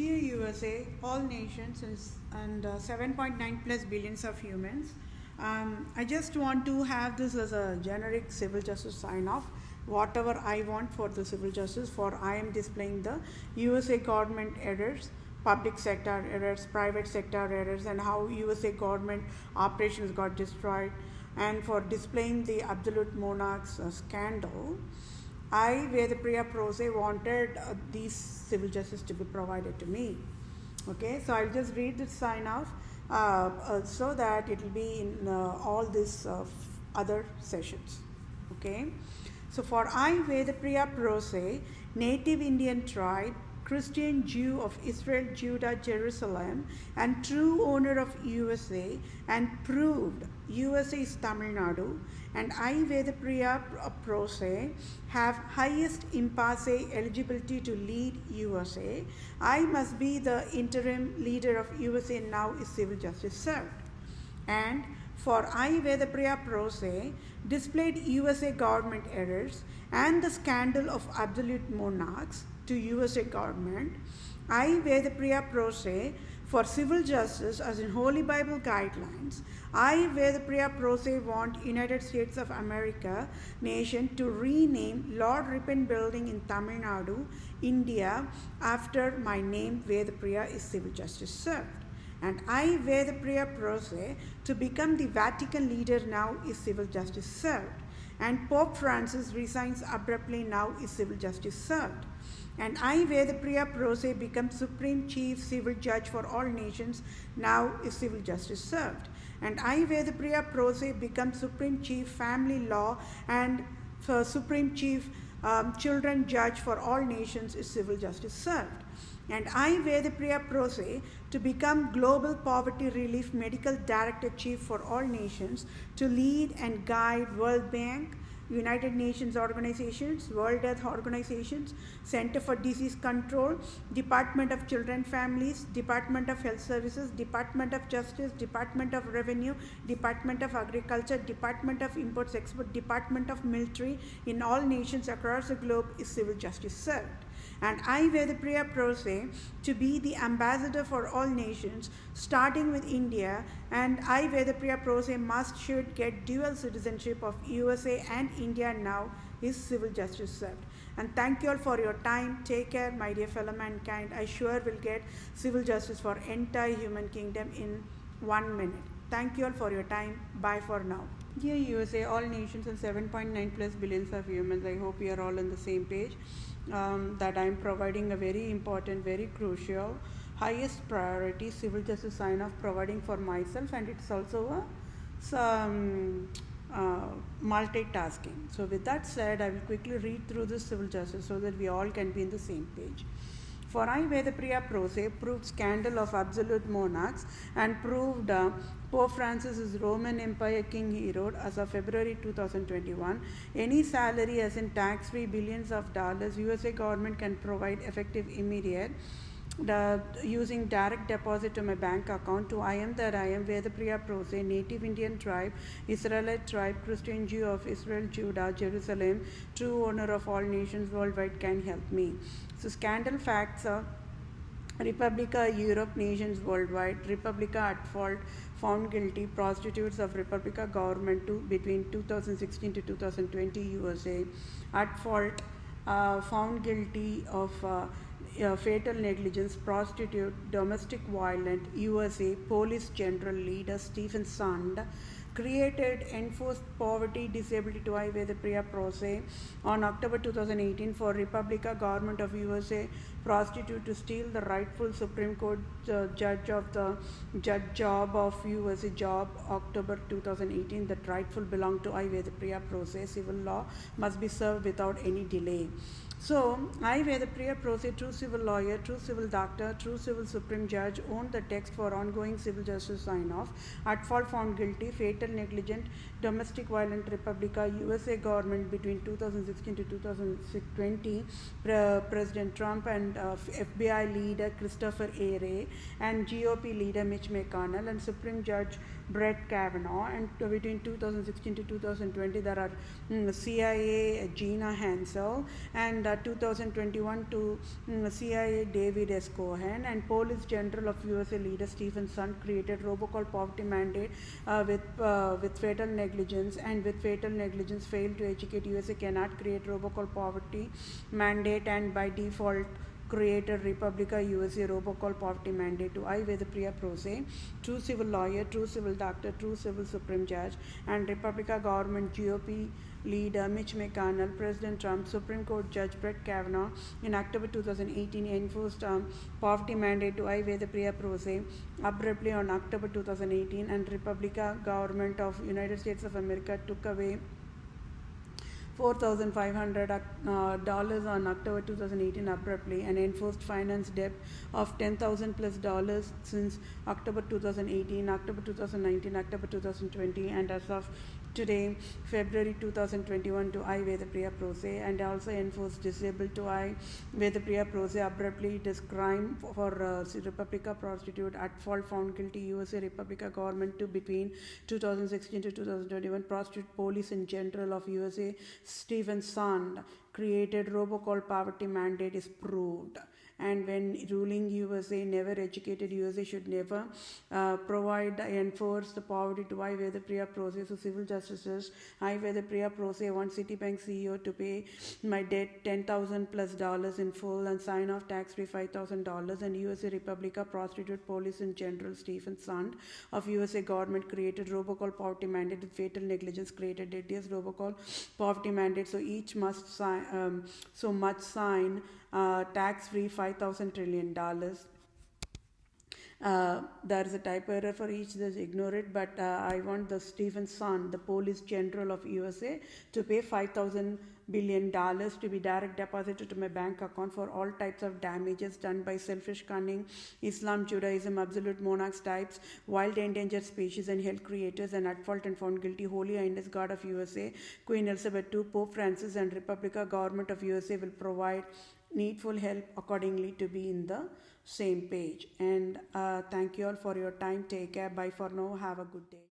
Dear USA, all nations and 7.9 plus billions of humans, I just want to have this as a generic civil justice sign off. Whatever I want for the civil justice, for I am displaying the USA government errors, public sector errors, private sector errors, and how USA government operations got destroyed, and for displaying the absolute monarchs scandal. I, Vedapriya Prose, wanted these civil justice to be provided to me. Okay, so I'll just read this sign off so that it will be in all these other sessions. Okay, so for I, Vedapriya Prose, native Indian tribe, Christian Jew of Israel, Judah, Jerusalem, and true owner of USA, and proved USA is Tamil Nadu, and I, Vedapriya Prose, have highest impasse eligibility to lead USA. I must be the interim leader of USA now is civil justice served. And for I, Vedapriya Prose, displayed USA government errors and the scandal of absolute monarchs to USA government. I, Vedapriya Prose, for civil justice as in Holy Bible guidelines. I, Vedapriya Prose, want United States of America nation to rename Lord Ripon Building in Tamil Nadu, India, after my name Vedapriya is civil justice served. And I, Vedapriya Prose, to become the Vatican leader now is civil justice served. And Pope Francis resigns abruptly now is civil justice served. And I, Vedapriya Prose, become Supreme Chief Civil Judge for all nations, now is civil justice served. And I, Vedapriya Prose, become Supreme Chief Family Law and Supreme Chief Children Judge for all nations is civil justice served. And I, Vedapriya Prose, to become Global Poverty Relief Medical Director Chief for all nations, to lead and guide World Bank, United Nations organizations, World Health Organizations, Center for Disease Control, Department of Children Families, Department of Health Services, Department of Justice, Department of Revenue, Department of Agriculture, Department of Imports Export, Department of Military in all nations across the globe is civil justice served. And I, Vedapriya Prose, to be the ambassador for all nations, starting with India, and I, Vedapriya Prose, should get dual citizenship of USA and India now is civil justice served. And thank you all for your time. Take care, my dear fellow mankind. I sure will get civil justice for entire human kingdom in 1 minute. Thank you all for your time. Bye for now. Dear USA, all nations and 7.9 plus billions of humans, I hope we are all on the same page. That I am providing a very important, very crucial, highest priority civil justice sign off providing for myself, and it's also multitasking. So with that said, I will quickly read through this civil justice so that we all can be in the same page. For I, Vedapriya Prose, proved scandal of absolute monarchs and proved Pope Francis is Roman Empire King Herod as of February 2021. Any salary as in tax-free billions of dollars USA government can provide effective immediate using direct deposit to my bank account to I am that I am Vedapriya Prose, native Indian tribe, Israelite tribe, Christian Jew of Israel, Judah, Jerusalem, true owner of all nations worldwide can help me. So scandal facts are Republica Europe nations worldwide, Republica at fault, found guilty, prostitutes of Republica government between 2016 to 2020 USA, at fault, found guilty of fatal negligence, prostitute, domestic violence, USA, police general leader Stephen Sand, created enforced poverty disability to I, Vedapriya Prose on October 2018 for Republica government of USA, prostitute to steal the rightful Supreme Court judge of the judge job of USA job October 2018 that rightful belonged to I, Vedapriya Prose. Civil law must be served without any delay. So, I, Vedapriya Prose, true civil lawyer, true civil doctor, true civil supreme judge, owned the text for ongoing civil justice sign-off, at fault found guilty, fatal negligent, domestic violent Republica, USA government between 2016 to 2020, President Trump and FBI leader Christopher A. Wray, and GOP leader Mitch McConnell, and Supreme Judge Brett Kavanaugh, and between 2016 to 2020 there are CIA Gina Hansel, and 2021 to CIA David S. Cohen, and Police General of USA leader Stephen Sund created robocall poverty mandate with fatal negligence, and with fatal negligence failed to educate. USA cannot create robocall poverty mandate, and by default created Republica USA robocall poverty mandate to I. Vedapriya Prose, true civil lawyer, true civil doctor, true civil Supreme Judge, and Republica government GOP leader Mitch McConnell, President Trump, Supreme Court Judge Brett Kavanaugh in October 2018 enforced poverty mandate to I. Vedapriya Prose abruptly on October 2018, and Republica government of United States of America took away $4,500 on October 2018 abruptly, and enforced finance debt of $10,000 plus dollars since October 2018, October 2019, October 2020, and as of today, February 2021 to I. Vedapriya Prose, and also enforced disabled to I. Vedapriya Prose abruptly. It is crime for Republica prostitute at fault found guilty USA Republica government to between 2016 to 2021 prostitute police in general of USA Stephen Sund created robocall poverty mandate is proved. And when ruling USA never educated USA should never enforce the poverty to I. Vedapriya Prose. So civil justices, I. Vedapriya Prose want Citibank CEO to pay my debt $10,000 plus dollars in full and sign off tax free $5,000, and USA Republica prostitute police in general Stephen Sund of USA government created robocall poverty mandate with fatal negligence created deadliest robocall poverty mandate. So each must sign tax-free $5,000 trillion. There is a typo error for each, just ignore it, but I want the Stephen Sund, the Police General of USA, to pay $5,000 billion to be direct deposited to my bank account for all types of damages done by selfish cunning, Islam, Judaism, absolute monarchs types, wild endangered species and health creators, and at fault and found guilty, Holy Highness God of USA, Queen Elizabeth II, Pope Francis, and Republica government of USA will provide needful help accordingly to be in the same page. And thank you all for your time. Take care. Bye for now. Have a good day.